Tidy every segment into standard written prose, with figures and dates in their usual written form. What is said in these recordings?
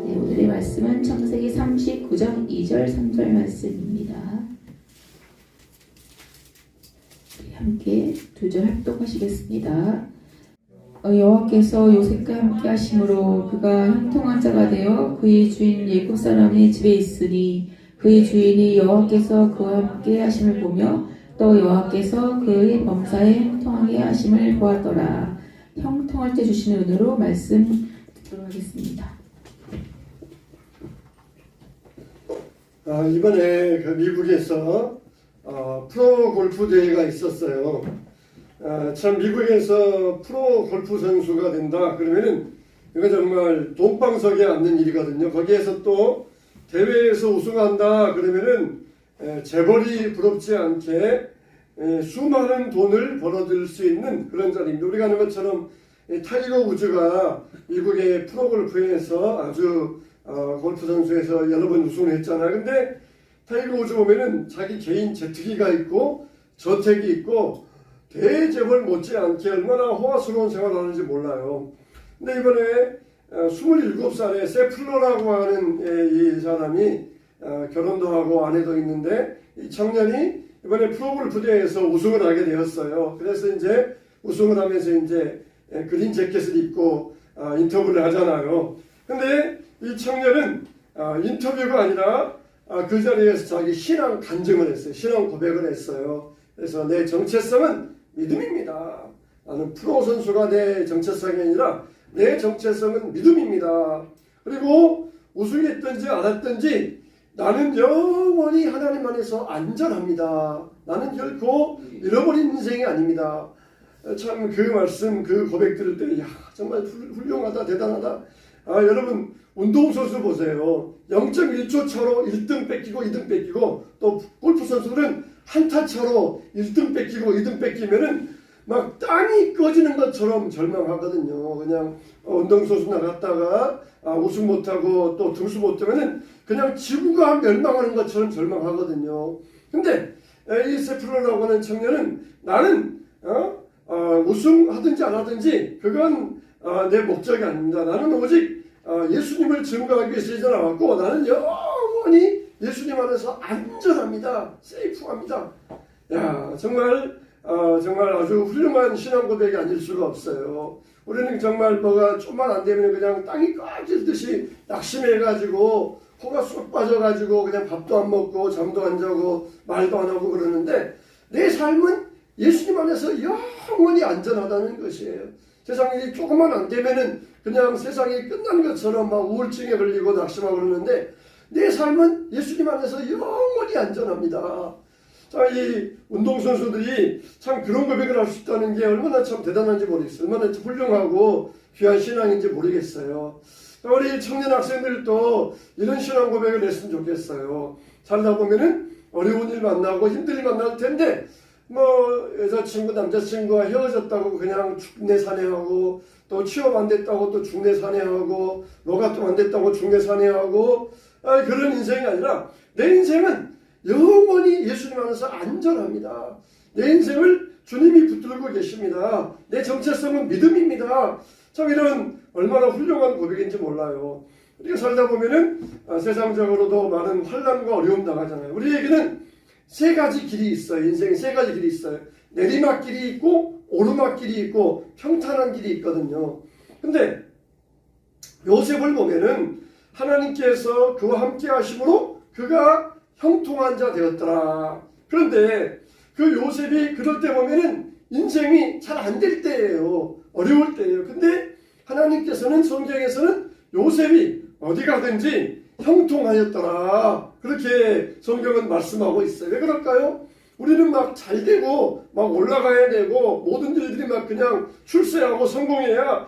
네, 오늘의 말씀은 창세기 39장 2절 3절 말씀입니다. 함께 두 절 합독하시겠습니다. 여호와께서 요셉과 함께 하심으로 그가 형통한 자가 되어 그의 주인 애굽 사람의 집에 있으니 그의 주인이 여호와께서 그와 함께 하심을 보며 또 여호와께서 그의 범사에 형통하게 하심을 보았더라. 형통할 때 주시는 은혜로 말씀 듣도록 하겠습니다. 이번에 그 미국에서 프로 골프 대회가 있었어요. 참 미국에서 프로 골프 선수가 된다 그러면은 이거 정말 돈방석에 앉는 일이거든요. 거기에서 또 대회에서 우승한다 그러면은 재벌이 부럽지 않게 수많은 돈을 벌어들일 수 있는 그런 자리입니다. 우리가 아는 것처럼 타이거 우즈가 미국의 프로 골프에서 아주 골프 선수에서 여러 번 우승을 했잖아요. 근데 타이거 우즈 보면은 자기 개인 제트기가 있고 저택이 있고 대재벌 못지않게 얼마나 호화스러운 생활을 하는지 몰라요. 근데 이번에 27살에 세플러라고 하는 이 사람이 결혼도 하고 아내도 있는데 이 청년이 이번에 프로골프 대회에서 우승을 하게 되었어요. 그래서 이제 우승을 하면서 이제 그린 재킷을 입고 인터뷰를 하잖아요. 근데 이 청년은 인터뷰가 아니라 그 자리에서 자기 신앙 간증을 했어요. 신앙 고백을 했어요. 그래서 내 정체성은 믿음입니다. 나는 프로 선수가 내 정체성이 아니라 내 정체성은 믿음입니다. 그리고 우승했든지 안 했든지 나는 영원히 하나님 안에서 안전합니다. 나는 결코 잃어버린 인생이 아닙니다. 참 그 말씀, 그 고백 들을 때 정말 훌륭하다, 대단하다. 여러분 운동선수 보세요. 0.1초 차로 1등 뺏기고 2등 뺏기고 또 골프 선수들은 한타 차로 1등 뺏기고 2등 뺏기면은 막 땅이 꺼지는 것처럼 절망하거든요. 그냥 운동선수 나갔다가 우승 못하고 또 등수 못하면은 그냥 지구가 멸망하는 것처럼 절망하거든요. 근데 이 세플러라고 하는 청년은 나는 우승하든지 안 하든지 그건 내 목적이 아닙니다. 나는 오직 예수님을 증거하기 위해서 이제 나왔고 나는 영원히 예수님 안에서 안전합니다. 세이프합니다. 야 정말 아주 훌륭한 신앙 고백이 아닐 수가 없어요. 우리는 정말 뭐가 좀만 안 되면 그냥 땅이 꺼질듯이 낙심해가지고 코가 쏙 빠져가지고 그냥 밥도 안 먹고 잠도 안 자고 말도 안 하고 그러는데 내 삶은 예수님 안에서 영원히 안전하다는 것이에요. 세상이 조금만 안 되면은 그냥 세상이 끝난 것처럼 막 우울증에 걸리고 낙심하고 그러는데 내 삶은 예수님 안에서 영원히 안전합니다. 자, 이 운동선수들이 참 그런 고백을 할 수 있다는 게 얼마나 참 대단한지 모르겠어요. 얼마나 훌륭하고 귀한 신앙인지 모르겠어요. 자, 우리 청년 학생들도 이런 신앙 고백을 했으면 좋겠어요. 살다 보면은 어려운 일 만나고 힘든 일 만날 텐데 여자친구 남자친구와 헤어졌다고 그냥 중내산해하고 또 취업 안 됐다고 또 중내산해하고 뭐가 또 안 됐다고 중내산해하고 그런 인생이 아니라 내 인생은 영원히 예수님 안에서 안전합니다. 내 인생을 주님이 붙들고 계십니다. 내 정체성은 믿음입니다. 참 이런 얼마나 훌륭한 고백인지 몰라요. 우리가 살다 보면은 세상적으로도 많은 환난과 어려움 당하잖아요. 우리에게는 세 가지 길이 있어요. 인생에 세 가지 길이 있어요. 내리막길이 있고 오르막길이 있고 평탄한 길이 있거든요. 근데 요셉을 보면은 하나님께서 그와 함께 하심으로 그가 형통한 자 되었더라. 그런데 그 요셉이 그럴 때 보면은 인생이 잘 안 될 때예요. 어려울 때예요. 근데 하나님께서는 성경에서는 요셉이 어디 가든지 형통하였더라. 그렇게 성경은 말씀하고 있어요. 왜 그럴까요? 우리는 막 잘 되고 막 올라가야 되고 모든 일들이 막 그냥 출세하고 성공해야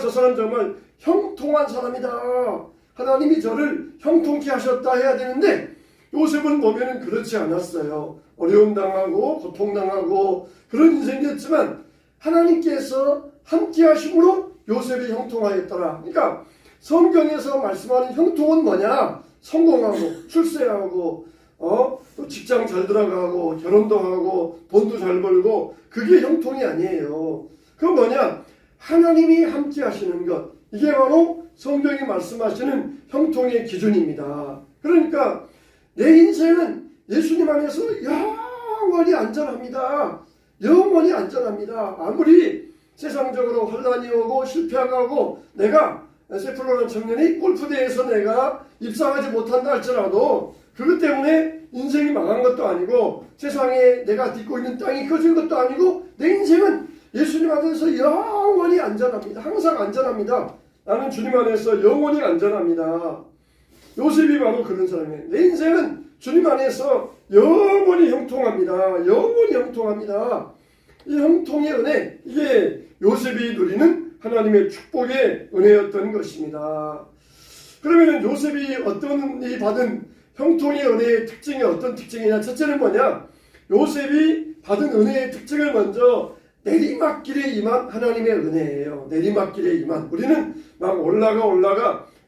저 사람 정말 형통한 사람이다. 하나님이 저를 형통케 하셨다 해야 되는데 요셉은 보면은 그렇지 않았어요. 어려움 당하고 고통 당하고 그런 인생이었지만 하나님께서 함께 하심으로 요셉이 형통하였더라. 그러니까 성경에서 말씀하는 형통은 뭐냐? 성공하고 출세하고 또 직장 잘 들어가고 결혼도 하고 돈도 잘 벌고 그게 형통이 아니에요. 그건 뭐냐? 하나님이 함께 하시는 것. 이게 바로 성경이 말씀하시는 형통의 기준입니다. 그러니까 내 인생은 예수님 안에서 영원히 안전합니다. 영원히 안전합니다. 아무리 세상적으로 혼란이 오고 실패가 오고 내가 세플로란 청년이 골프대회에서 내가 입상하지 못한다 할지라도 그것 때문에 인생이 망한 것도 아니고 세상에 내가 딛고 있는 땅이 커진 것도 아니고 내 인생은 예수님 안에서 영원히 안전합니다. 항상 안전합니다. 나는 주님 안에서 영원히 안전합니다. 요셉이 바로 그런 사람이에요. 내 인생은 주님 안에서 영원히 형통합니다. 영원히 형통합니다. 이 형통의 은혜, 이게 요셉이 누리는 하나님의 축복의 은혜였던 것입니다. 그러면 요셉이 어떤 이 받은 형통의 은혜의 특징이 어떤 특징이냐? 첫째는 뭐냐? 요셉이 받은 은혜의 특징을 먼저 내리막길에 임한 하나님의 은혜예요. 내리막길에 임한. 우리는 막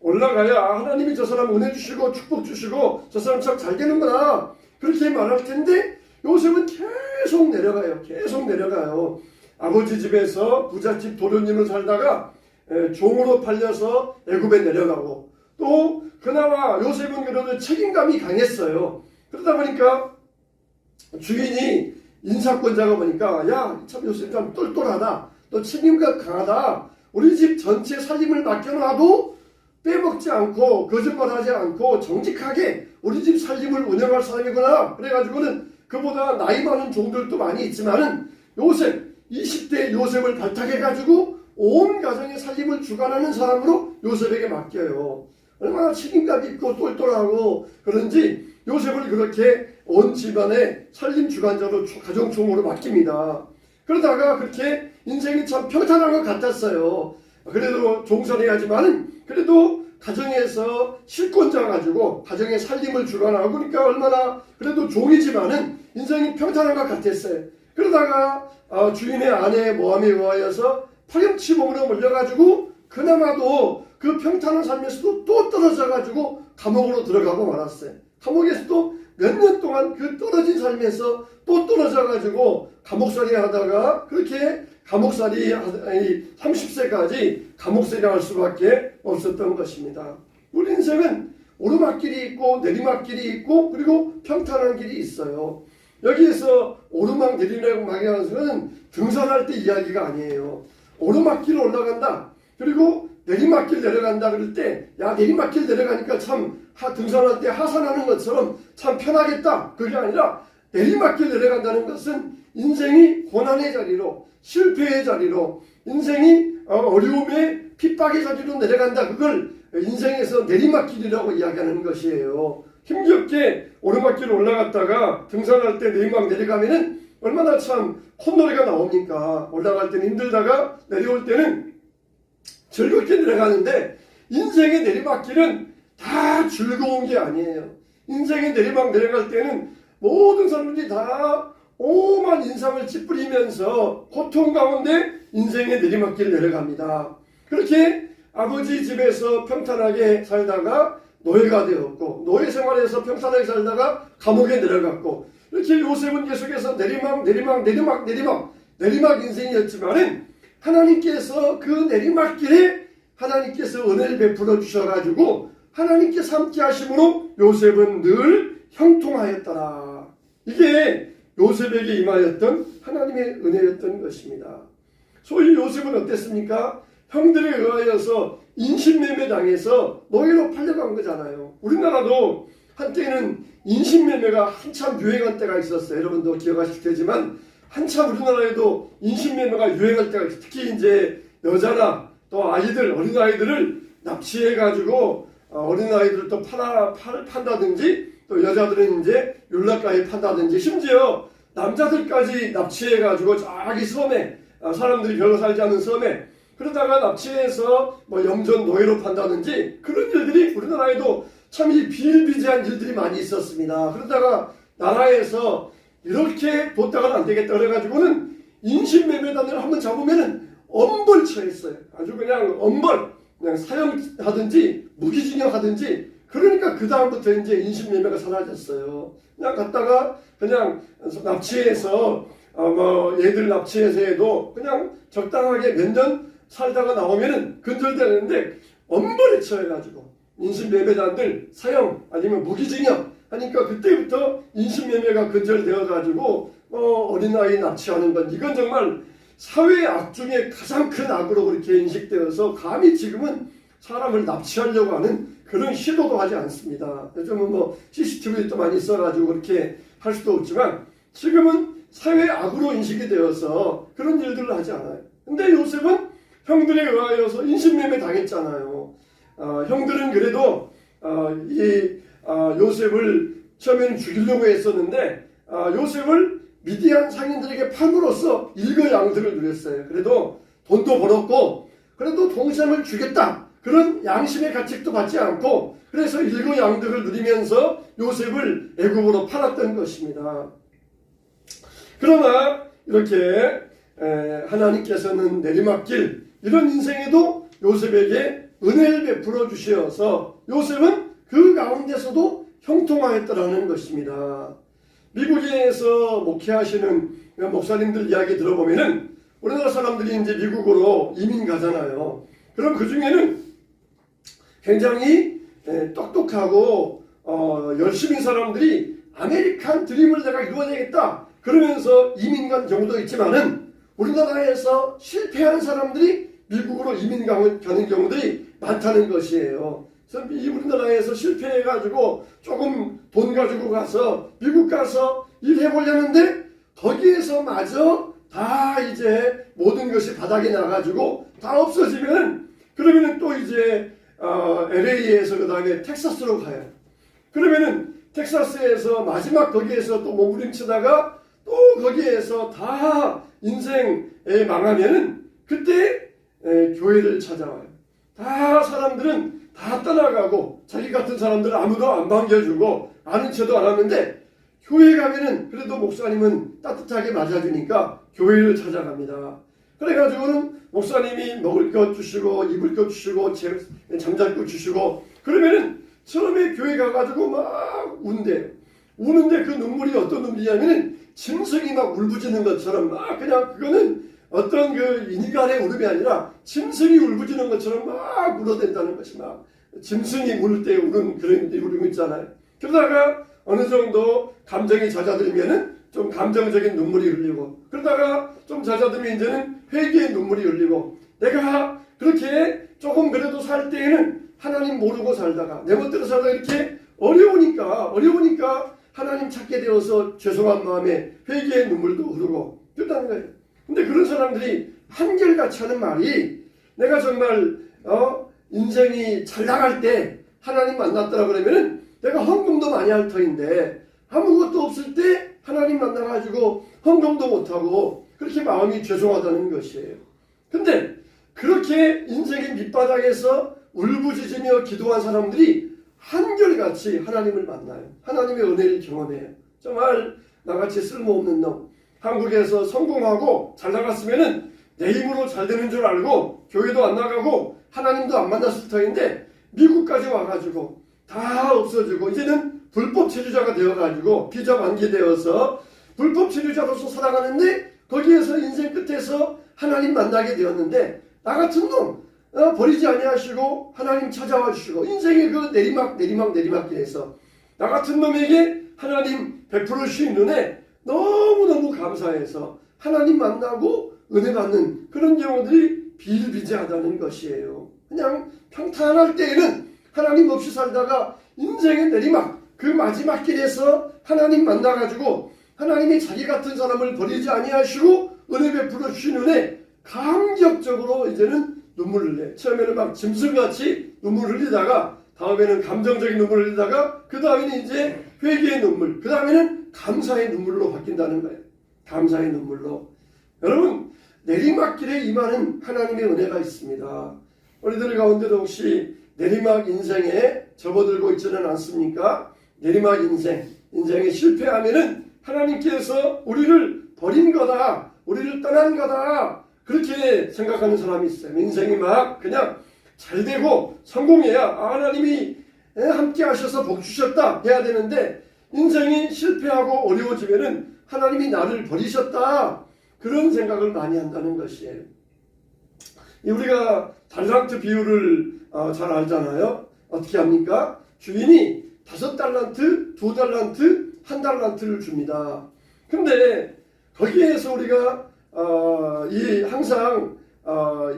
올라가야 하나님이 저 사람 은혜 주시고 축복 주시고 저 사람 참 잘 되는구나 그렇게 말할 텐데 요셉은 계속 내려가요. 계속 내려가요. 아버지 집에서 부잣집 도련님으로 살다가 종으로 팔려서 애굽에 내려가고 또 그나마 요셉은 그래도 책임감이 강했어요. 그러다 보니까 주인이 인사권자가 보니까 야, 참 요셉 참 똘똘하다. 또 책임감 강하다. 우리 집 전체 살림을 맡겨놔도 빼먹지 않고 거짓말하지 않고 정직하게 우리 집 살림을 운영할 사람이구나. 그래가지고는 그보다 나이 많은 종들도 많이 있지만은 요셉 20대 요셉을 발탁해가지고 온 가정의 살림을 주관하는 사람으로 요셉에게 맡겨요. 얼마나 책임감 있고 똘똘하고 그런지 요셉을 그렇게 온 집안의 살림 주관자로 가정총으로 맡깁니다. 그러다가 그렇게 인생이 참 평탄한 것 같았어요. 그래도 종살이하지만은 그래도 가정에서 실권자 가지고 가정의 살림을 주관하고 그러니까 얼마나 그래도 종이지만은 인생이 평탄한 것 같았어요. 그러다가 주인의 아내 모함에 의하여서 파렴치범으로 몰려가지고 그나마도 그 평탄한 삶에서도 또 떨어져가지고 감옥으로 들어가고 말았어요. 감옥에서도 몇 년 동안 그 떨어진 삶에서 또 떨어져가지고 감옥살이 하다가 그렇게 감옥살이 30세까지 감옥살이 할 수밖에 없었던 것입니다. 우리 인생은 오르막길이 있고 내리막길이 있고 그리고 평탄한 길이 있어요. 여기에서 오르막 내리막이 하는 것은 등산할 때 이야기가 아니에요. 오르막길 올라간다. 그리고 내리막길 내려간다 그럴 때 야 내리막길 내려가니까 참 등산할 때 하산하는 것처럼 참 편하겠다. 그게 아니라 내리막길 내려간다는 것은 인생이 고난의 자리로 실패의 자리로 인생이 어려움의 핍박의 자리로 내려간다. 그걸 인생에서 내리막길이라고 이야기하는 것이에요. 힘겹게 오르막길 올라갔다가 등산할 때 내리막 내려가면은 얼마나 참 콧노래가 나옵니까? 올라갈 때는 힘들다가 내려올 때는 즐겁게 내려가는데 인생의 내리막길은 다 즐거운 게 아니에요. 인생의 내리막 내려갈 때는 모든 사람들이 다 오만 인상을 찌푸리면서 고통 가운데 인생의 내리막길을 내려갑니다. 그렇게 아버지 집에서 평탄하게 살다가 노예가 되었고 노예 생활에서 평탄하게 살다가 감옥에 내려갔고 이렇게 요셉은 계속해서 내리막 인생이었지만은 하나님께서 그 내리막길에 하나님께서 은혜를 베풀어 주셔가지고 하나님께서 함께 하심으로 요셉은 늘 형통하였더라. 이게 요셉에게 임하였던 하나님의 은혜였던 것입니다. 소위 요셉은 어땠습니까? 형들에 의하여서 인신매매 당해서 노예로 팔려간 거잖아요. 우리나라도 한때는 인신매매가 한참 유행한 때가 있었어요. 여러분도 기억하실 테지만 한참 우리나라에도 인신매매가 유행할 때가 있어요. 특히 이제 여자나 또 아이들, 어린아이들을 납치해가지고 어린아이들을 또 판다든지 또 여자들은 이제 율락가에 판다든지 심지어 남자들까지 납치해가지고 자기 섬에 사람들이 별로 살지 않는 섬에 그러다가 납치해서 뭐 염전 노예로 판다든지 그런 일들이 우리나라에도 참 이 비일비재한 일들이 많이 있었습니다. 그러다가 나라에서 이렇게 뒀다가는 안 되겠다 그래가지고는 인신매매단을 한번 잡으면은 엄벌 처했어요. 아주 그냥 엄벌, 그냥 사형하든지 무기징역하든지 그러니까 그 다음부터 이제 인신매매가 사라졌어요. 그냥 갔다가 그냥 납치해서 뭐 얘들 납치해서 해도 그냥 적당하게 몇 년 살다가 나오면은 근절되는데 엄벌에 처해가지고 인신매매단들 사형 아니면 무기징역 하니까 그때부터 인신매매가 근절되어가지고 어린아이 납치하는 건 이건 정말 사회의 악 중에 가장 큰 악으로 그렇게 인식되어서 감히 지금은 사람을 납치하려고 하는 그런 시도도 하지 않습니다. 요즘은 뭐 CCTV도 많이 써가지고 그렇게 할 수도 없지만 지금은 사회의 악으로 인식이 되어서 그런 일들을 하지 않아요. 근데 요셉은 형들에 의하여서 인신매매 당했잖아요. 형들은 그래도 요셉을 처음에는 죽이려고 했었는데 요셉을 미디안 상인들에게 팔므로써 일거양득을 누렸어요. 그래도 돈도 벌었고 그래도 동생을 주겠다 그런 양심의 가책도 받지 않고 그래서 일거양득을 누리면서 요셉을 애굽으로 팔았던 것입니다. 그러나 이렇게 하나님께서는 내리막길 이런 인생에도 요셉에게 은혜를 베풀어 주시어서 요셉은 그 가운데서도 형통하였다라는 것입니다. 미국에서 목회하시는 목사님들 이야기 들어보면은 우리나라 사람들이 이제 미국으로 이민 가잖아요. 그럼 그 중에는 굉장히 똑똑하고 열심인 사람들이 아메리칸 드림을 내가 이루어내겠다 그러면서 이민 간 경우도 있지만은 우리나라에서 실패한 사람들이 미국으로 이민 가는 경우들이 많다는 것이에요. 그래서 우리나라에서 실패해가지고 조금 돈 가지고 가서 미국 가서 일해보려는데 거기에서 마저 다 이제 모든 것이 바닥에 나가지고 다 없어지면 그러면은 또 이제 LA에서 그 다음에 텍사스로 가요. 그러면은 텍사스에서 마지막 거기에서 또 몸부림치다가 또 거기에서 다 인생에 망하면은 그때 교회를 찾아와요. 다 사람들은 다 떠나가고 자기 같은 사람들은 아무도 안 반겨주고 아는 척도 안 하는데 교회 가면은 그래도 목사님은 따뜻하게 맞아주니까 교회를 찾아갑니다. 그래가지고는 목사님이 먹을 것 주시고 입을 것 주시고 잠잘 것 주시고 그러면은 처음에 교회 가가지고 막 운대요. 우는데 그 눈물이 어떤 눈물이냐면은 짐승이 막 울부짖는 것처럼 막 그냥 그거는 어떤 그 인간의 울음이 아니라 짐승이 울부짖는 것처럼 막 울어댄다는 것이 막 짐승이 울 때 우는 그런 울음 있잖아요. 그러다가 어느 정도 감정이 잦아들면은 좀 감정적인 눈물이 흘리고 그러다가 좀 잦아들면 이제는 회개의 눈물이 흘리고 내가 그렇게 조금 그래도 살 때에는 하나님 모르고 살다가 내 멋대로 살다가 이렇게 어려우니까 하나님 찾게 되어서 죄송한 마음에 회개의 눈물도 흐르고 그렇다는 거예요. 근데 그런 사람들이 한결같이 하는 말이 내가 정말 인생이 잘 나갈 때 하나님 만났더라 그러면은 내가 헌금도 많이 할 터인데 아무것도 없을 때 하나님 만나가지고 헌금도 못하고 그렇게 마음이 죄송하다는 것이에요. 근데 그렇게 인생의 밑바닥에서 울부짖으며 기도한 사람들이 한결같이 하나님을 만나요. 하나님의 은혜를 경험해요. 정말 나같이 쓸모없는 놈 한국에서 성공하고 잘 나갔으면은 내 힘으로 잘 되는 줄 알고 교회도 안 나가고 하나님도 안 만났을 터인데 미국까지 와가지고 다 없어지고 이제는 불법 체류자가 되어가지고 비자 만기되어서 불법 체류자로서 살아가는데 거기에서 인생 끝에서 하나님 만나게 되었는데 나 같은 놈 버리지 아니하시고 하나님 찾아와 주시고 인생의 그 내리막길에서 나 같은 놈에게 하나님 베풀어 주신 은혜 너무너무 감사해서 하나님 만나고 은혜 받는 그런 경우들이 비일비재하다는 것이에요. 그냥 평탄할 때에는 하나님 없이 살다가 인생의 내리막 그 마지막 길에서 하나님 만나가지고 하나님이 자기 같은 사람을 버리지 아니하시고 은혜 베풀어 주신 은혜 감격적으로 이제는 눈물을 흘려요. 처음에는 막 짐승같이 눈물을 흘리다가 다음에는 감정적인 눈물을 흘리다가 그 다음에는 이제 회개의 눈물 그 다음에는 감사의 눈물로 바뀐다는 거예요. 감사의 눈물로. 여러분 내리막길에 임하는 하나님의 은혜가 있습니다. 우리들 가운데도 혹시 내리막 인생에 접어들고 있지는 않습니까? 내리막 인생에 실패하면은 하나님께서 우리를 버린 거다, 우리를 떠난 거다 그렇게 생각하는 사람이 있어요. 인생이 막 그냥 잘 되고 성공해야 하나님이 함께 하셔서 복 주셨다 해야 되는데 인생이 실패하고 어려워지면은 하나님이 나를 버리셨다 그런 생각을 많이 한다는 것이에요. 우리가 달란트 비율을 잘 알잖아요. 어떻게 합니까? 주인이 5달란트, 2달란트, 1달란트를 줍니다. 근데 거기에서 우리가 항상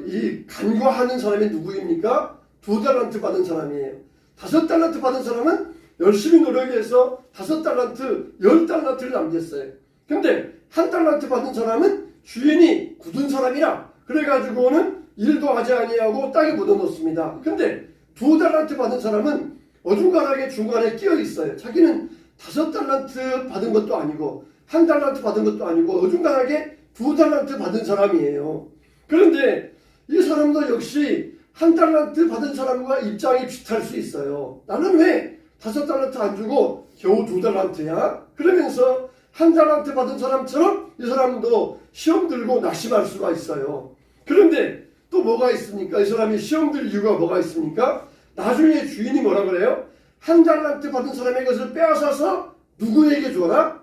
이 간과하는 사람이 누구입니까? 2달란트 받은 사람이에요. 5달란트 받은 사람은 열심히 노력해서 5달란트, 10달란트를 남겼어요. 근데 1달란트 받은 사람은 주인이 굳은 사람이라 그래가지고는 일도 하지 아니하고 땅에 묻어놓습니다. 근데 2달란트 받은 사람은 어중간하게 중간에 끼어 있어요. 자기는 5달란트 받은 것도 아니고 1달란트 받은 것도 아니고 어중간하게 2달란트 받은 사람이에요. 그런데 이 사람도 역시 1달란트 받은 사람과 입장이 비슷할 수 있어요. 나는 왜 5달란트 안 주고 겨우 2달란트야? 그러면서 1달란트 받은 사람처럼 이 사람도 시험 들고 낙심할 수가 있어요. 그런데 또 뭐가 있습니까? 이 사람이 시험 들 이유가 뭐가 있습니까? 나중에 주인이 뭐라 그래요? 1달란트 받은 사람의 것을 빼앗아서 누구에게 주어라?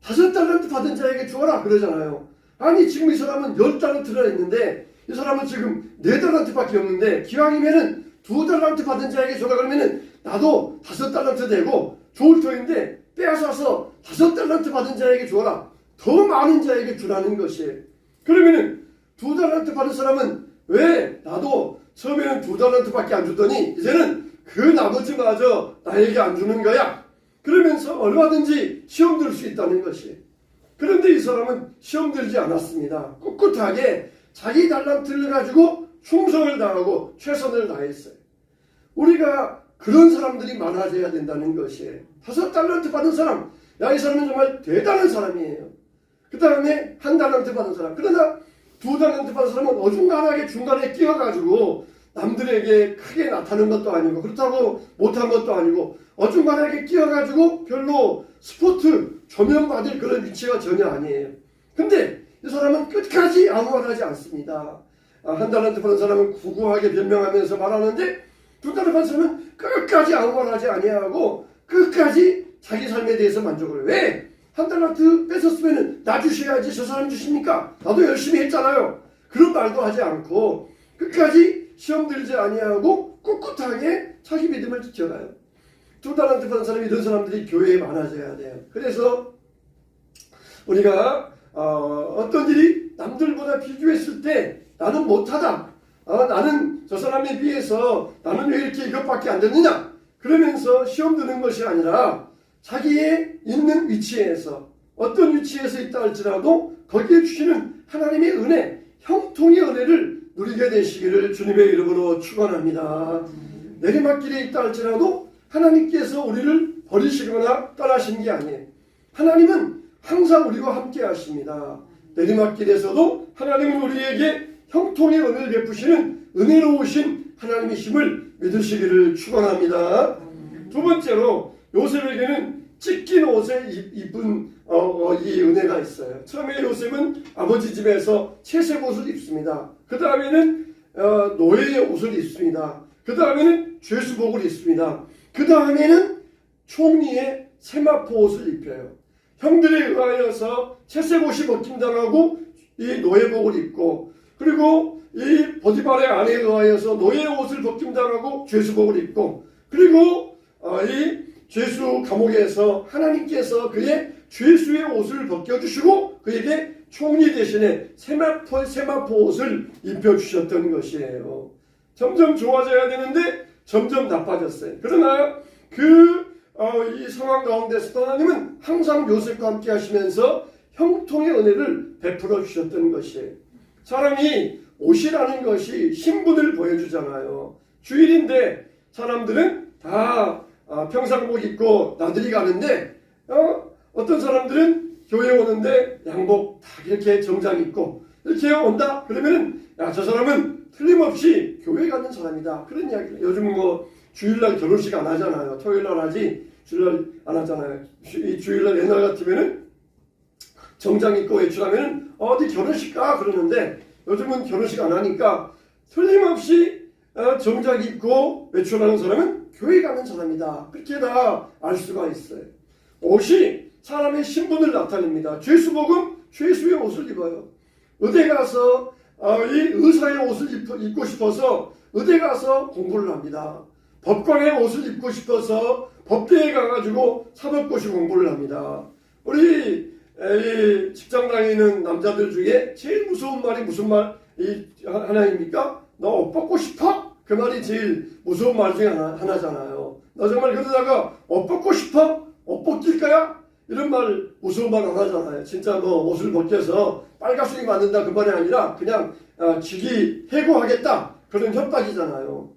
5달란트 받은 자에게 주어라 그러잖아요. 아니 지금 이 사람은 10달란트나 있는데 이 사람은 지금 4달란트밖에 없는데 기왕이면은 2달란트 받은 자에게 주어라 그러면은 나도 5달란트 되고 좋을 터인데 빼앗아서 5달란트 받은 자에게 주어라. 더 많은 자에게 주라는 것이에요. 그러면은 2달란트 받은 사람은 왜 나도 처음에는 2달란트밖에 안 주더니 이제는 그 나머지마저 나에게 안 주는 거야. 그러면서 얼마든지 시험 들 수 있다는 것이에요. 그런데 이 사람은 시험 들지 않았습니다. 꿋꿋하게 자기 달란트를 가지고 충성을 다하고 최선을 다했어요. 우리가 그런 사람들이 많아져야 된다는 것이에요. 5달란트 받은 사람, 야, 이 사람은 정말 대단한 사람이에요. 그 다음에 1달란트 받은 사람. 그러나 2달란트 받은 사람은 어중간하게 중간에 끼어가지고 남들에게 크게 나타난 것도 아니고 그렇다고 못한 것도 아니고 어중간하게 끼어가지고 별로 스포트 조명받을 그런 위치가 전혀 아니에요. 근데 이 사람은 끝까지 아무 말 하지 않습니다. 1달란트 받은 사람은 구구하게 변명하면서 말하는데 2달란트 받은 사람은 끝까지 아무 말 하지 아니하고 끝까지 자기 삶에 대해서 만족을 해요. 왜? 1달란트 뺏었으면 나 주셔야지 저 사람 주십니까? 나도 열심히 했잖아요. 그런 말도 하지 않고 끝까지 시험 들지 아니하고 꿋꿋하게 자기 믿음을 지켜가요. 2달란트 받은 사람이 이런 사람들이 교회에 많아져야 돼요. 그래서 우리가 어떤 일이 남들보다 비교했을 때 나는 못하다. 나는 저 사람에 비해서 나는 왜 이렇게 이것밖에 안 됐느냐? 그러면서 시험 드는 것이 아니라 자기의 있는 위치에서 어떤 위치에서 있다 할지라도 거기에 주시는 하나님의 은혜, 형통의 은혜를 누리게 되시기를 주님의 이름으로 축원합니다. 내리막길에 있다 할지라도 하나님께서 우리를 버리시거나 떠나신 게 아니에요. 하나님은 항상 우리와 함께 하십니다. 내리막길에서도 하나님은 우리에게 형통의 은혜를 베푸시는 은혜로우신 하나님이심을 믿으시기를 축원합니다. 두 번째로 요셉에게는 찢긴 옷에 입은 이 은혜가 있어요. 처음에 요셉은 아버지 집에서 채색 옷을 입습니다. 그 다음에는 노예의 옷을 입습니다. 그 다음에는 죄수복을 입습니다. 그 다음에는 총리의 세마포 옷을 입혀요. 형들에 의하여서 채색 옷이 벗김당하고 이 노예복을 입고 그리고 이 보디발의 아내에 의하여서 노예 옷을 벗김당하고 죄수복을 입고 그리고 이 죄수 감옥에서 하나님께서 그의 죄수의 옷을 벗겨주시고 그에게 총리 대신에 세마포 옷을 입혀주셨던 것이에요. 점점 좋아져야 되는데 점점 나빠졌어요. 그러나 이 상황 가운데서 하나님은 항상 요셉과 함께 하시면서 형통의 은혜를 베풀어 주셨던 것이에요. 사람이 옷이라는 것이 신분을 보여주잖아요. 주일인데 사람들은 다 평상복 입고 나들이 가는데 어떤 사람들은 교회 오는데 양복 다 이렇게 정장 입고 이렇게 온다? 그러면은 야, 저 사람은 틀림없이 교회 가는 사람이다. 그런 이야기를 요즘 주일날 결혼식 안 하잖아요. 토요일날 하지 주일날 안 하잖아요. 이 주일날 옛날 같으면은 정장 입고 외출하면은 어디 결혼식 가 그러는데 요즘은 결혼식 안 하니까 틀림없이 정장 입고 외출하는 사람은 교회 가는 사람이다. 그렇게 다 알 수가 있어요. 옷이 사람의 신분을 나타냅니다. 죄수복은 죄수의 옷을 입어요. 의대 가서 이 의사의 옷을 입고 싶어서 의대 가서 공부를 합니다. 법관의 옷을 입고 싶어서 법대에 가가지고 사법고시 공부를 합니다. 우리 이 직장 다니는 남자들 중에 제일 무서운 말이 무슨 말이 하나입니까? 너 옷 벗고 싶어? 그 말이 제일 무서운 말 중에 하나잖아요. 너 정말 그러다가 옷 벗고 싶어? 옷 벗길 거야? 이런 말 무서운 말 안 하잖아요. 진짜 뭐 옷을 벗겨서 빨가순이 만든다 그 말이 아니라 그냥 직위 해고하겠다 그런 협박이잖아요.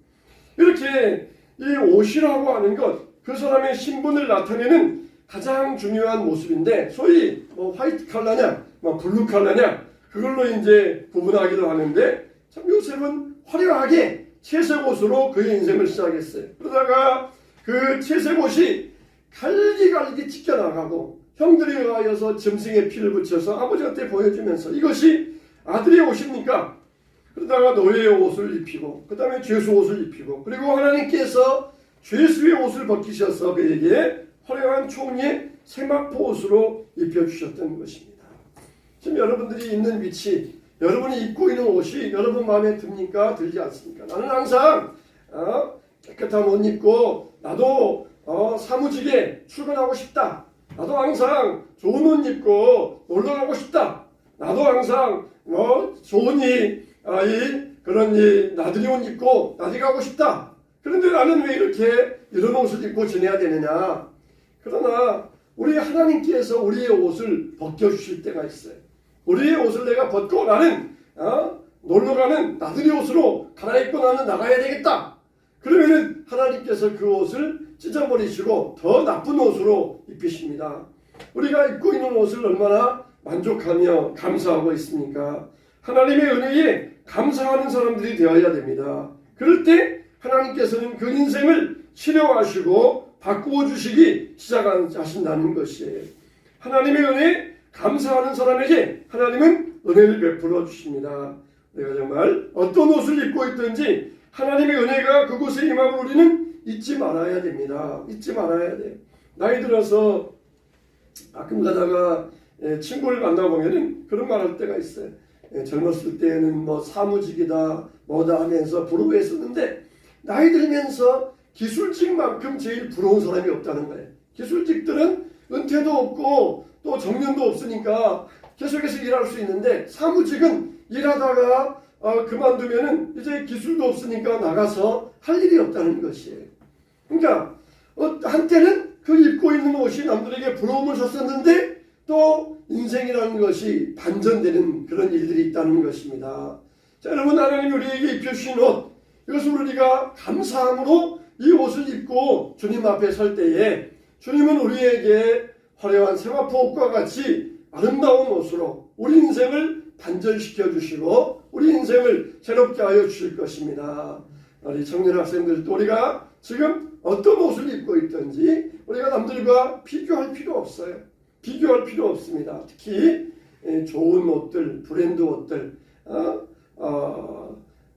이렇게 이 옷이라고 하는 것 그 사람의 신분을 나타내는 가장 중요한 모습인데 소위 뭐 화이트 칼라냐 뭐 블루 칼라냐 그걸로 이제 구분하기도 하는데 참 요셉은 화려하게 채색 옷으로 그의 인생을 시작했어요. 그러다가 그 채색 옷이 갈기갈기 찢겨나가고 형들이 의하여서 짐승의 피를 붙여서 아버지한테 보여주면서 이것이 아들의 옷입니까? 그러다가 노예의 옷을 입히고 그 다음에 죄수 옷을 입히고 그리고 하나님께서 죄수의 옷을 벗기셔서 그에게 화려한 총리의 세마포 옷으로 입혀주셨던 것입니다. 지금 여러분들이 있는 위치 여러분이 입고 있는 옷이 여러분 마음에 듭니까? 들지 않습니까? 나는 항상 깨끗한 옷 입고 나도 사무직에 출근하고 싶다. 나도 항상 좋은 옷 입고 놀러 가고 싶다. 나도 항상 좋은 그런 나들이 옷 입고 나들이 가고 싶다. 그런데 나는 왜 이렇게 이런 옷을 입고 지내야 되느냐? 그러나 우리 하나님께서 우리의 옷을 벗겨주실 때가 있어요. 우리의 옷을 내가 벗고 나는 놀러가는 나들이 옷으로 갈아입고 나는 나가야 되겠다. 그러면은 하나님께서 그 옷을 찢어버리시고 더 나쁜 옷으로 입히십니다. 우리가 입고 있는 옷을 얼마나 만족하며 감사하고 있습니까? 하나님의 은혜에 감사하는 사람들이 되어야 됩니다. 그럴 때 하나님께서는 그 인생을 치료하시고 바꾸어 주시기 시작하신다는 것이에요. 하나님의 은혜에 감사하는 사람에게 하나님은 은혜를 베풀어 주십니다. 내가 정말 어떤 옷을 입고 있든지 하나님의 은혜가 그곳에 임함을 우리는 잊지 말아야 됩니다. 잊지 말아야 돼요. 나이 들어서 가끔 가다가 친구를 만나보면 그런 말 할 때가 있어요. 젊었을 때는 뭐 사무직이다 뭐다 하면서 부러워했었는데 나이 들면서 기술직만큼 제일 부러운 사람이 없다는 거예요. 기술직들은 은퇴도 없고 또 정년도 없으니까 계속해서 일할 수 있는데 사무직은 일하다가 그만두면은 이제 기술도 없으니까 나가서 할 일이 없다는 것이에요. 그러니까 한때는 그 입고 있는 옷이 남들에게 부러움을 줬었는데 또 인생이라는 것이 반전되는 그런 일들이 있다는 것입니다. 자, 여러분 하나님이 우리에게 입혀주신 옷 이것을 우리가 감사함으로 이 옷을 입고 주님 앞에 설 때에 주님은 우리에게 화려한 세마포 옷과 같이 아름다운 옷으로 우리 인생을 반전시켜 주시고 우리 인생을 새롭게 하여 주실 것입니다. 우리 청년 학생들도 우리가 지금 어떤 옷을 입고 있든지 우리가 남들과 비교할 필요 없어요. 비교할 필요 없습니다. 특히 좋은 옷들, 브랜드 옷들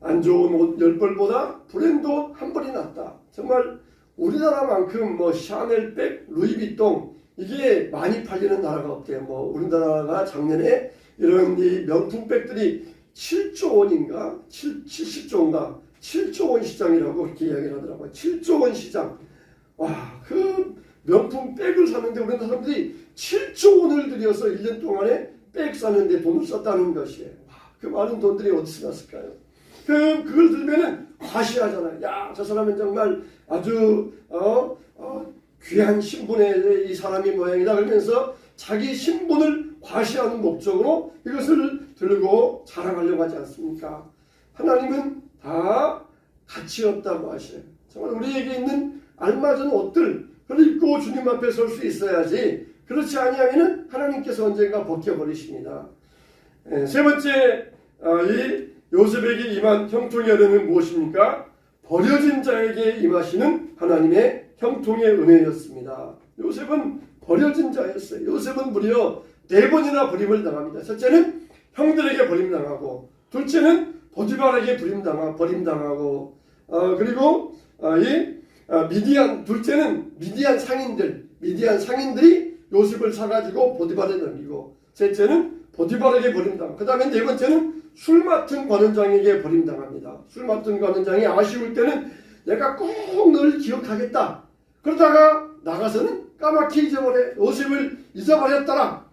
안 좋은 옷 10벌보다 브랜드 옷 한 벌이 낫다. 정말 우리나라만큼 뭐 샤넬백, 루이비통 이게 많이 팔리는 나라가 없대요. 뭐 우리나라가 작년에 이런 이 명품백들이 7조 원인가 70조인가 7조 원 시장이라고 그렇게 이야기를 하더라고요. 7조 원 시장. 와, 그 명품백을 사는데 우리나라 사람들이 7조 원을 들여서 1년 동안에 백 사는데 돈을 썼다는 것이에요. 와, 그 많은 돈들이 어디서 났을까요? 그걸 들면은 과시하잖아요. 야, 저 사람은 정말 아주 귀한 신분의 이 사람이 모양이다. 그러면서 자기 신분을 과시하는 목적으로 이것을 들고 자랑하려고 하지 않습니까? 하나님은 다 가치 없다고 하셔요. 정말 우리에게 있는 알맞은 옷들 그걸 입고 주님 앞에 설 수 있어야지. 그렇지 아니하면은 하나님께서 언젠가 벗겨버리십니다. 세 번째 이 요셉에게 임한 형통의 은혜는 무엇입니까? 버려진 자에게 임하시는 하나님의 형통의 은혜였습니다. 요셉은 버려진 자였어요. 요셉은 무려 4번이나 버림을 당합니다. 첫째는 형들에게 버림당하고 둘째는 보디발에게 버림당하고 그리고 둘째는 미디안 상인들이 요셉을 사가지고 보디발에 넘기고 셋째는 보디발에게 버림당. 그 다음에 네 번째는 술 맡은 관원장에게 버림당합니다. 술 맡은 관원장이 아쉬울 때는 내가 꼭 널 기억하겠다. 그러다가 나가서는 까맣게 잊어버려. 요셉을 잊어버렸더라.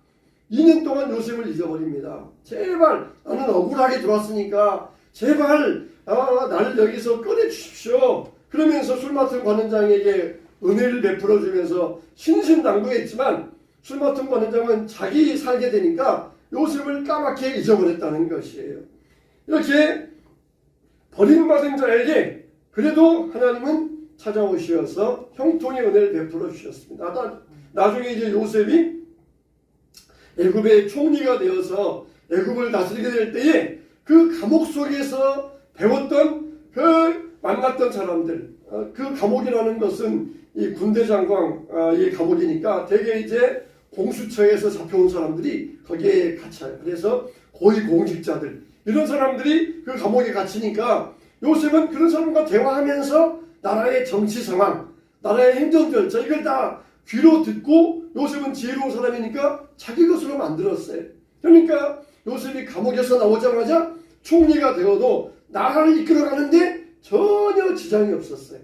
2년 동안 요셉을 잊어버립니다. 제발 나는 억울하게 들어왔으니까 제발 나를 여기서 꺼내주십시오. 그러면서 술 맡은 관원장에게 은혜를 베풀어주면서 신신당부했지만 술 맡은 관원장은 자기 살게 되니까 요셉을 까맣게 잊어버렸다는 것이에요. 이렇게 버림받은 자에게 그래도 하나님은 찾아오셔서 형통의 은혜를 베풀어 주셨습니다. 나중에 이제 요셉이 애굽의 총리가 되어서 애굽을 다스리게 될 때에 그 감옥 속에서 배웠던 그 만났던 사람들, 그 감옥이라는 것은 이 군대 장관의 감옥이니까 대개 이제 공수처에서 잡혀온 사람들이 거기에 갇혀요. 그래서 고위공직자들 이런 사람들이 그 감옥에 갇히니까 요셉은 그런 사람과 대화하면서 나라의 정치 상황, 나라의 행정 절차 이걸 다 귀로 듣고 요셉은 지혜로운 사람이니까 자기 것으로 만들었어요. 그러니까 요셉이 감옥에서 나오자마자 총리가 되어도 나라를 이끌어가는데 전혀 지장이 없었어요.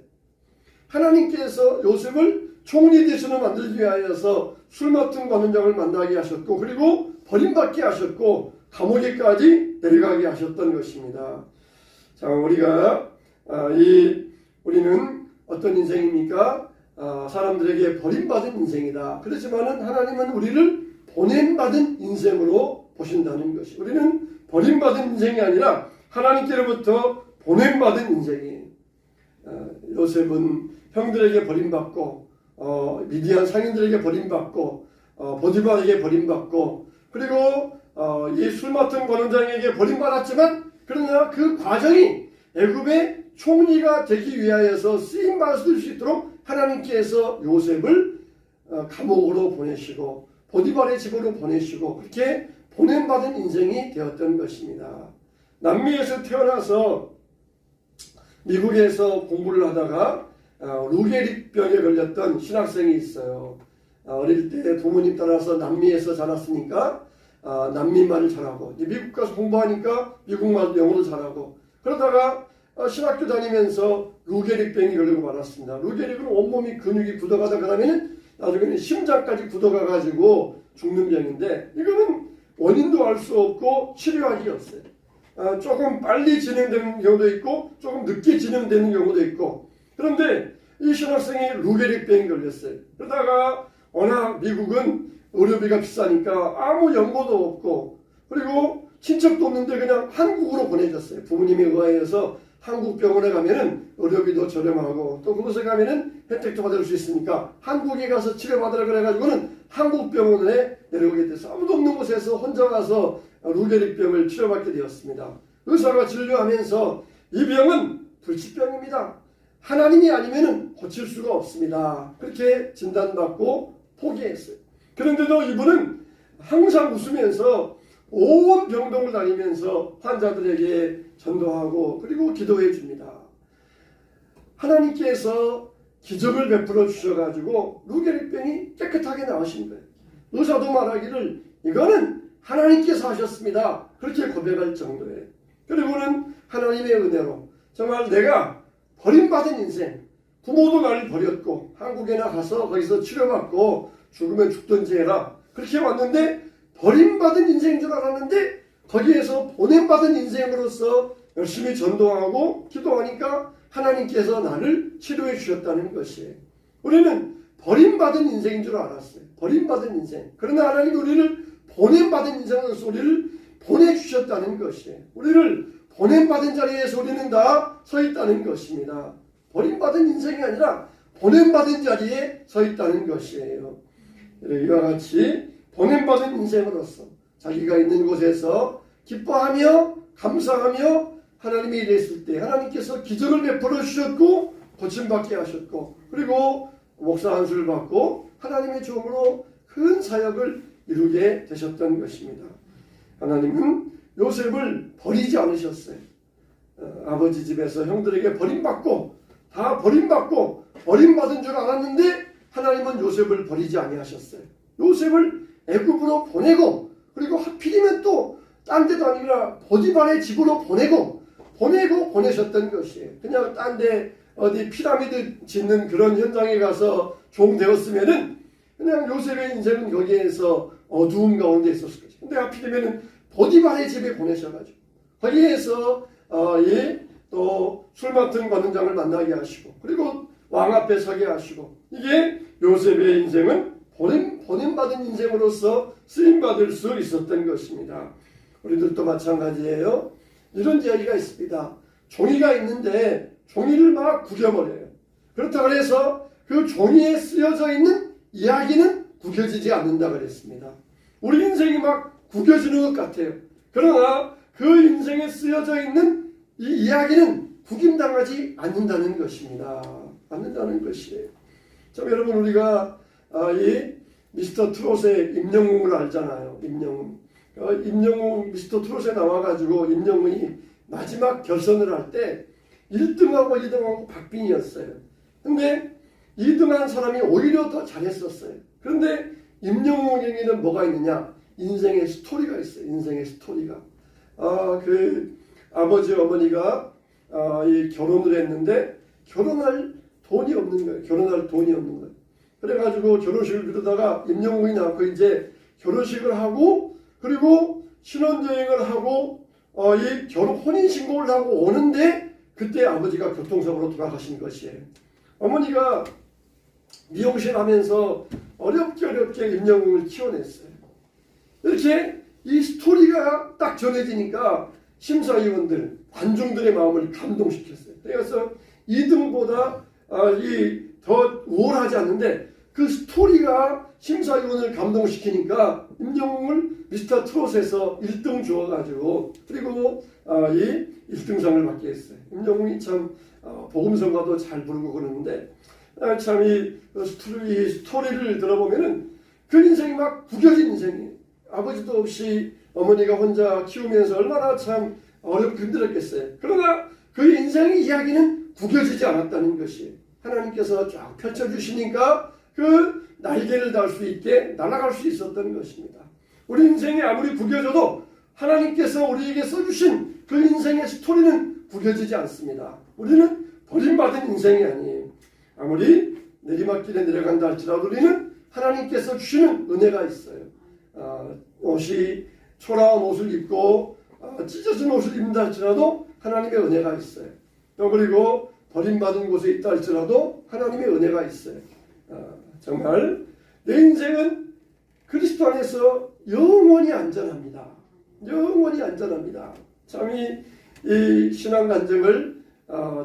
하나님께서 요셉을 총리 대신을 만들기 위하여서 술 맡은 관원장을 만나게 하셨고 그리고 버림받게 하셨고 감옥에까지 내려가게 하셨던 것입니다. 자, 우리는 어떤 인생입니까? 사람들에게 버림받은 인생이다. 그렇지만은 하나님은 우리를 보냄받은 인생으로 보신다는 것이. 우리는 버림받은 인생이 아니라 하나님께로부터 보냄받은 인생이에요. 요셉은 형들에게 버림받고 미디안 상인들에게 버림받고 보디발에게 버림받고 그리고 이 술 맡은 관원장에게 버림받았지만 그러나 그 과정이 애굽의 총리가 되기 위하여서 쓰임받을 수 있도록 하나님께서 요셉을 감옥으로 보내시고 보디발의 집으로 보내시고 그렇게 보냄받은 인생이 되었던 것입니다. 남미에서 태어나서 미국에서 공부를 하다가 루게릭병에 걸렸던 신학생이 있어요. 어릴 때 부모님 따라서 남미에서 자랐으니까 남미말을 잘하고 미국 가서 공부하니까 미국말 영어도 잘하고 그러다가 신학교 다니면서 루게릭병이 걸리고 말았습니다. 루게릭은 온몸이 근육이 굳어가다 그 다음에는 나중에는 심장까지 굳어가가지고 죽는 병인데 이거는 원인도 알 수 없고 치료하기 없어요. 조금 빨리 진행되는 경우도 있고 조금 늦게 진행되는 경우도 있고 그런데 이 신학생이 루게릭병이 걸렸어요. 그러다가 워낙 미국은 의료비가 비싸니까 아무 연고도 없고 그리고 친척도 없는데 그냥 한국으로 보내졌어요. 부모님에 의하여서 한국 병원에 가면은 의료비도 저렴하고 또 그곳에 가면은 혜택도 받을 수 있으니까 한국에 가서 치료받으라 그래가지고는 한국 병원에 내려오게 돼서 아무도 없는 곳에서 혼자 가서 루게릭병을 치료받게 되었습니다. 의사가 진료하면서 이 병은 불치병입니다. 하나님이 아니면은 고칠 수가 없습니다. 그렇게 진단받고 포기했어요. 그런데도 이분은 항상 웃으면서 온 병동을 다니면서 환자들에게 전도하고 그리고 기도해 줍니다. 하나님께서 기적을 베풀어 주셔가지고 루게릭병이 깨끗하게 나으신 거예요. 의사도 말하기를 이거는 하나님께서 하셨습니다. 그렇게 고백할 정도예요. 그리고는 하나님의 은혜로 정말 내가 버림받은 인생, 부모도 나를 버렸고 한국에나 가서 거기서 치료받고 죽으면 죽든지 해라 그렇게 왔는데 버림받은 인생인 줄 알았는데 거기에서 보냄받은 인생으로서 열심히 전도하고 기도하니까 하나님께서 나를 치료해 주셨다는 것이에요. 우리는 버림받은 인생인 줄 알았어요. 버림받은 인생. 그러나 하나님이 우리를 보냄받은 인생으로서 우리를 보내주셨다는 것이에요. 우리를 보냄받은 자리에서 우리는 다 서 있다는 것입니다. 버림받은 인생이 아니라 보냄받은 자리에 서 있다는 것이에요. 이와 같이 보냄받은 인생으로서 자기가 있는 곳에서 기뻐하며 감사하며 하나님이 일했을 때 하나님께서 기적을 베풀어 주셨고 고침받게 하셨고 그리고 목사 안수를 받고 하나님의 종으로 큰 사역을 이루게 되셨던 것입니다. 하나님은 요셉을 버리지 않으셨어요. 아버지 집에서 형들에게 버림받고 다 버림받고 버림받은 줄 알았는데 하나님은 요셉을 버리지 아니하셨어요. 요셉을 애굽으로 보내고 그리고 하필이면 또 딴 데도 아니라 보디발의 집으로 보내셨던 것이에요. 그냥 딴 데 어디 피라미드 짓는 그런 현장에 가서 종 되었으면은 그냥 요셉의 인생은 여기에서 어두움 가운데 있었을 거죠. 근데 하필이면은 보디발의 집에 보내셔가지고 거기에서 또 술 맡은 관원장을 만나게 하시고 그리고 왕 앞에 서게 하시고 이게 요셉의 인생은 보냄받은 인생으로서 쓰임받을 수 있었던 것입니다. 우리들도 마찬가지예요. 이런 이야기가 있습니다. 종이가 있는데 종이를 막 구겨버려요. 그렇다고 해서 그 종이에 쓰여져 있는 이야기는 구겨지지 않는다 그랬습니다. 우리 인생이 막 구겨지는 것 같아요. 그러나 그 인생에 쓰여져 있는 이 이야기는 구김당하지 않는다는 것입니다. 않는다는 것이에요. 참 여러분 우리가 이 미스터 트롯의 임영웅을 알잖아요. 임영웅 미스터 트롯에 나와가지고 임영웅이 마지막 결선을 할 때 1등하고 2등하고 박빙이었어요. 근데 2등한 사람이 오히려 더 잘했었어요. 그런데 임영웅에게는 뭐가 있느냐? 인생의 스토리가 있어요. 인생의 스토리가. 그 아버지 어머니가 이 결혼을 했는데 결혼할 돈이 없는 거예요. 결혼할 돈이 없는 거예요. 그래가지고 결혼식을 미루다가 임영웅이 낳고 이제 결혼식을 하고 그리고 신혼여행을 하고 이 혼인신고를 하고 오는데 그때 아버지가 교통사고로 돌아가신 것이에요. 어머니가 미용실 하면서 어렵게 임영웅을 키워냈어요. 이렇게 이 스토리가 딱 전해지니까 심사위원들, 관중들의 마음을 감동시켰어요. 그래서 2등보다 더 우월하지 않는데 그 스토리가 심사위원을 감동시키니까 임영웅을 미스터 트롯에서 1등 주어가지고 그리고 이 1등상을 받게 했어요. 임영웅이 참 복음성가도 잘 부르고 그러는데 참 이 스토리를 들어보면은 그 인생이 막 구겨진 인생이에요. 아버지도 없이 어머니가 혼자 키우면서 얼마나 참 어렵고 힘들었겠어요. 그러나 그 인생의 이야기는 구겨지지 않았다는 것이에요. 하나님께서 쫙 펼쳐주시니까 그 날개를 달 수 있게 날아갈 수 있었던 것입니다. 우리 인생이 아무리 구겨져도 하나님께서 우리에게 써주신 그 인생의 스토리는 구겨지지 않습니다. 우리는 버림받은 인생이 아니에요. 아무리 내리막길에 내려간다 할지라도 우리는 하나님께서 주시는 은혜가 있어요. 옷이 초라한 옷을 입고 찢어진 옷을 입는다 할지라도 하나님의 은혜가 있어요. 또 그리고 버림받은 곳에 있다 할지라도 하나님의 은혜가 있어요. 정말 내 인생은 그리스도 안에서 영원히 안전합니다. 영원히 안전합니다. 참 이 신앙 간증을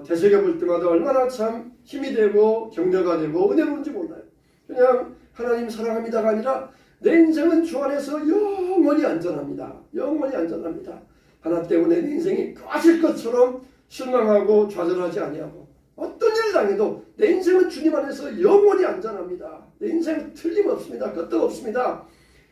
되새겨볼 때마다 얼마나 참 힘이 되고 격려가 되고 은혜로운지 몰라요. 그냥 하나님 사랑합니다가 아니라 내 인생은 주 안에서 영원히 안전합니다. 영원히 안전합니다. 하나 때문에 내 인생이 꺼질 것처럼 실망하고 좌절하지 아니하고 어떤 일을 당해도 내 인생은 주님 안에서 영원히 안전합니다. 내 인생은 틀림없습니다. 끄떡없습니다.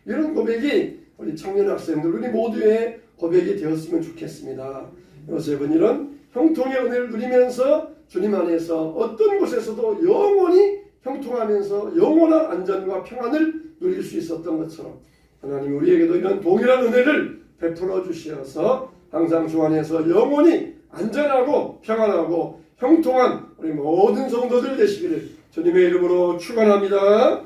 이런 고백이 우리 청년 학생들 우리 모두의 고백이 되었으면 좋겠습니다. 요셉은 이런 형통의 은혜를 누리면서 주님 안에서 어떤 곳에서도 영원히 형통하면서 영원한 안전과 평안을 누릴 수 있었던 것처럼 하나님 우리에게도 이런 동일한 은혜를 베풀어 주시어서 항상 주 안에서 영원히 안전하고 평안하고 형통한 우리 모든 성도들 되시기를 주님의 이름으로 축원합니다.